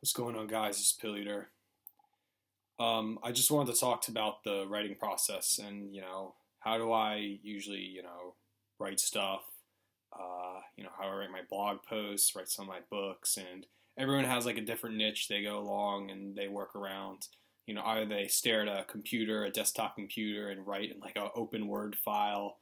What's going on, guys? It's pilleater. I just wanted to talk about the writing process and, how do I usually, write stuff, how I write my blog posts, write some of my books, and everyone has like a different niche they go along and they work around. Either they stare at a computer, a desktop computer, and write in like an open Word file,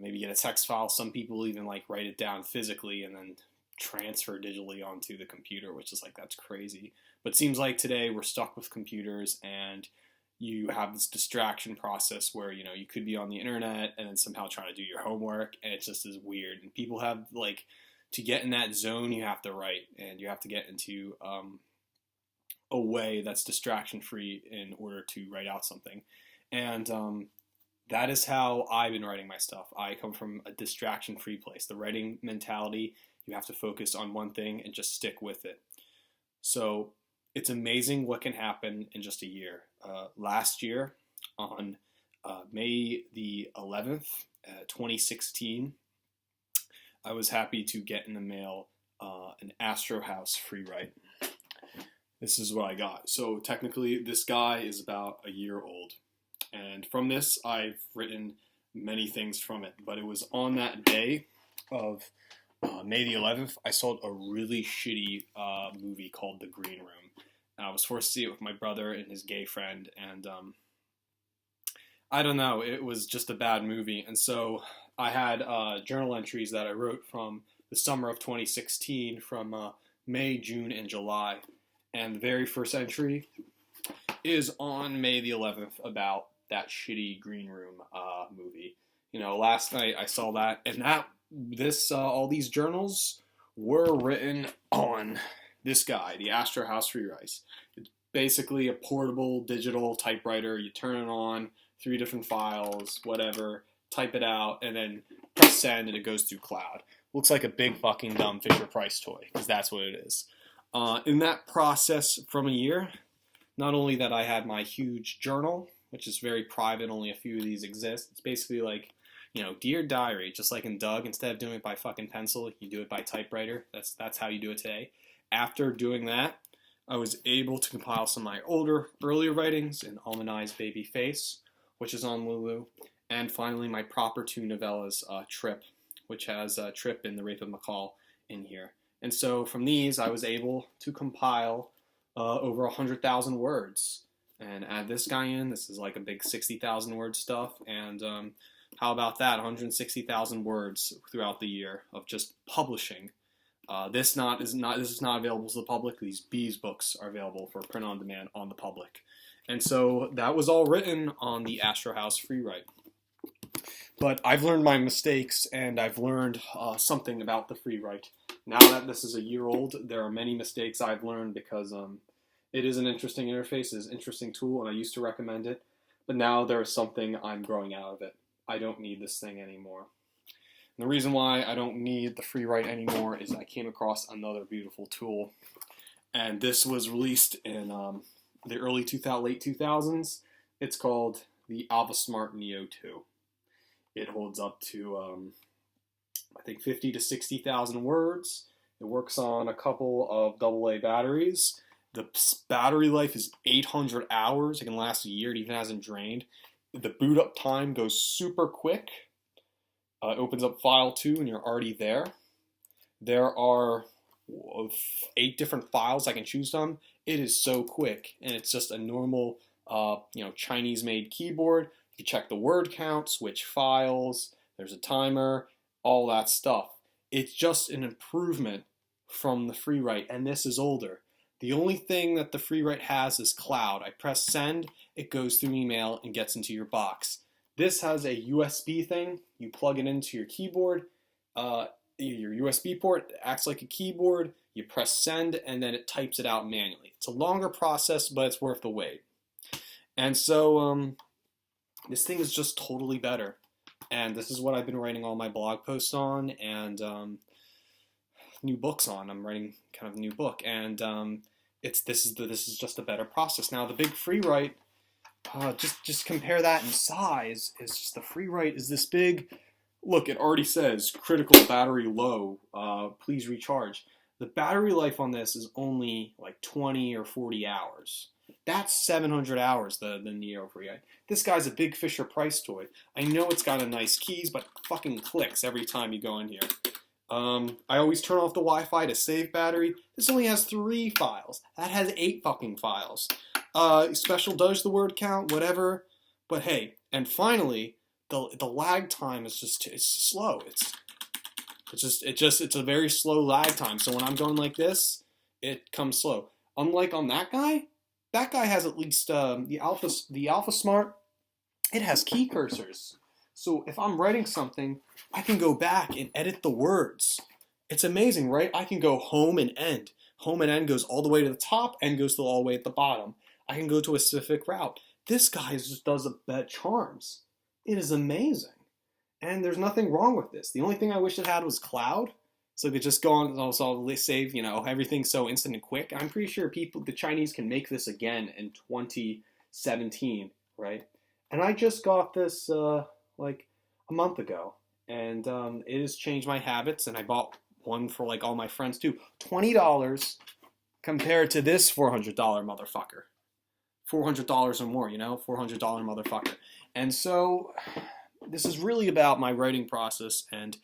maybe get a text file. Some people even like write it down physically and then transfer digitally onto the computer, which is like, that's crazy. But it seems like today we're stuck with computers and you have this distraction process where, you could be on the internet and then somehow trying to do your homework, and it just is weird. And people have like, to get in that zone, you have to write and you have to get into a way that's distraction free in order to write out something. And that is how I've been writing my stuff. I come from a distraction free place. The writing mentality, you have to focus on one thing and just stick with it. So it's amazing what can happen in just a year. Last year, on May the 11th, 2016, I was happy to get in the mail an Astrohaus Freewrite. This is what I got. So technically, this guy is about a year old. And from this, I've written many things from it. But it was on that day of May the 11th, I saw a really shitty movie called The Green Room. And I was forced to see it with my brother and his gay friend. And I don't know, it was just a bad movie. And so I had journal entries that I wrote from the summer of 2016 from May, June, and July. And the very first entry is on May the 11th about that shitty Green Room movie. Last night I saw that, and all these journals were written on this guy, the Astrohaus Freewrite. It's basically a portable digital typewriter. You turn it on, 3 different files, whatever, type it out, and then press send, and it goes through cloud. Looks like a big fucking dumb Fisher-Price toy, because that's what it is. In that process from a year, not only that I had my huge journal, which is very private, only a few of these exist. It's basically like, Dear Diary, just like in Doug, instead of doing it by fucking pencil, you do it by typewriter. That's how you do it today. After doing that, I was able to compile some of my earlier writings in Almani's Baby Face, which is on Lulu, and finally my proper 2 novellas, Trip, which has Trip and The Rape of McCall in here. And so from these, I was able to compile over 100,000 words and add this guy in. This is like a big 60,000 word stuff. And how about that? 160,000 words throughout the year of just publishing. This is not available to the public. These Bees books are available for print on demand on the public. And so that was all written on the Astrohaus Freewrite. But I've learned my mistakes, and I've learned something about the Freewrite. Now that this is a year old, there are many mistakes I've learned because it is an interesting interface, it is an interesting tool, and I used to recommend it. But now there's something I'm growing out of it. I don't need this thing anymore. And the reason why I don't need the Freewrite anymore is I came across another beautiful tool. And this was released in the late 2000s. It's called the Alphasmart Neo 2. It holds up to, I think, 50 to 60,000 words. It works on a couple of AA batteries. The battery life is 800 hours. It can last a year. It even hasn't drained. The boot up time goes super quick. It opens up file 2 and you're already there. There are 8 different files I can choose from. It is so quick, and it's just a normal, Chinese-made keyboard. You check the word count, switch files, there's a timer, all that stuff. It's just an improvement from the Freewrite, and this is older. The only thing that the Freewrite has is cloud. I press send, it goes through email and gets into your box. This has a USB thing. You plug it into your keyboard, your USB port, it acts like a keyboard. You press send, and then it types it out manually. It's a longer process, but it's worth the wait. And so this thing is just totally better. And this is what I've been writing all my blog posts on and new books on. I'm writing kind of a new book, and this is just a better process. Now the big Freewrite, just compare that in size. It's just the Freewrite is this big. Look, it already says critical battery low. Please recharge. The battery life on this is only like 20 or 40 hours. That's 700 hours, the Neo Freerite. This guy's a big Fisher Price toy. I know it's got a nice keys, but it fucking clicks every time you go in here. I always turn off the Wi-Fi to save battery. This only has 3 files. That has 8 fucking files. Special does the word count, whatever. But hey, and finally, the lag time is it's slow. It's a very slow lag time. So when I'm going like this, it comes slow. Unlike on that guy has at least the Alphasmart. It has key cursors. So if I'm writing something, I can go back and edit the words. It's amazing, right? I can go home and end. Home and end goes all the way to the top, end goes all the way at the bottom. I can go to a specific route. This guy just does that charms. It is amazing. And there's nothing wrong with this. The only thing I wish it had was cloud. So it could just go on and also save, everything so instant and quick. I'm pretty sure the Chinese can make this again in 2017, right? And I just got this like a month ago, and it has changed my habits. And I bought one for like all my friends too. $20 compared to this $400 motherfucker. $400 or more, $400 motherfucker. And so this is really about my writing process, and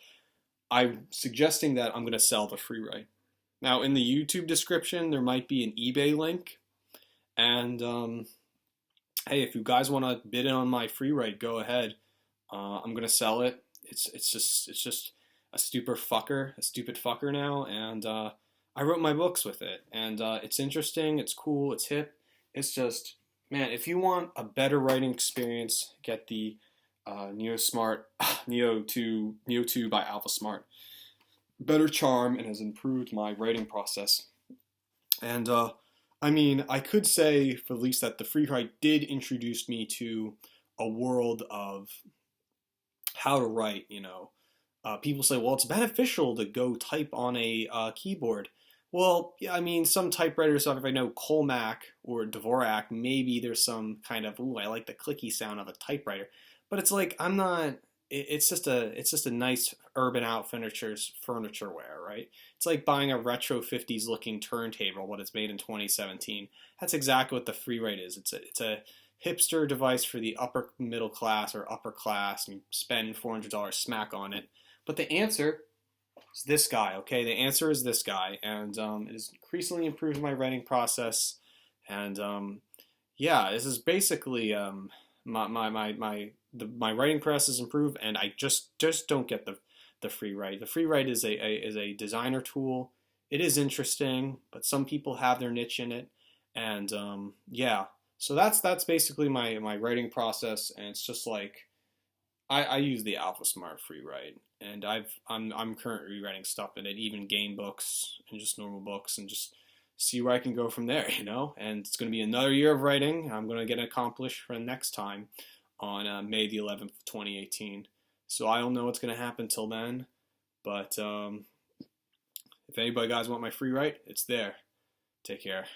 I'm suggesting that I'm going to sell the Freerite. Now, in the YouTube description, there might be an eBay link, and hey, if you guys want to bid in on my Freerite, go ahead. I'm going to sell it. It's just a stupid fucker now, and I wrote my books with it, and it's interesting, it's cool, it's hip. It's just, man, if you want a better writing experience, get the Neo 2 by Alphasmart. Better charm and has improved my writing process. And I could say for at least that the Freerite did introduce me to a world of how to write. People say, well, it's beneficial to go type on a keyboard. Well, yeah, some typewriters, if I know Colmac or Dvorak, maybe there's some kind of, I like the clicky sound of a typewriter. But it's like, I'm not, it's just a nice Urban Outfitters furniture wear, right? It's like buying a retro 50s looking turntable, but it's made in 2017. That's exactly what the Freerite is. It's a hipster device for the upper middle class or upper class, and you spend $400 smack on it. But the answer is this guy, okay? The answer is this guy, and it has increasingly improved my writing process. And yeah, this is basically my writing process is improved, and I just don't get the Freerite. The Freerite is a designer tool. It is interesting, but some people have their niche in it, and yeah. So that's basically my writing process, and it's just like I use the Alphasmart Freerite, and I'm currently rewriting stuff in it, even game books and just normal books, and just see where I can go from there, And it's going to be another year of writing. I'm going to get it accomplished for the next time on May the 11th, 2018. So I don't know what's going to happen till then, but if anybody guys want my Freerite, it's there. Take care.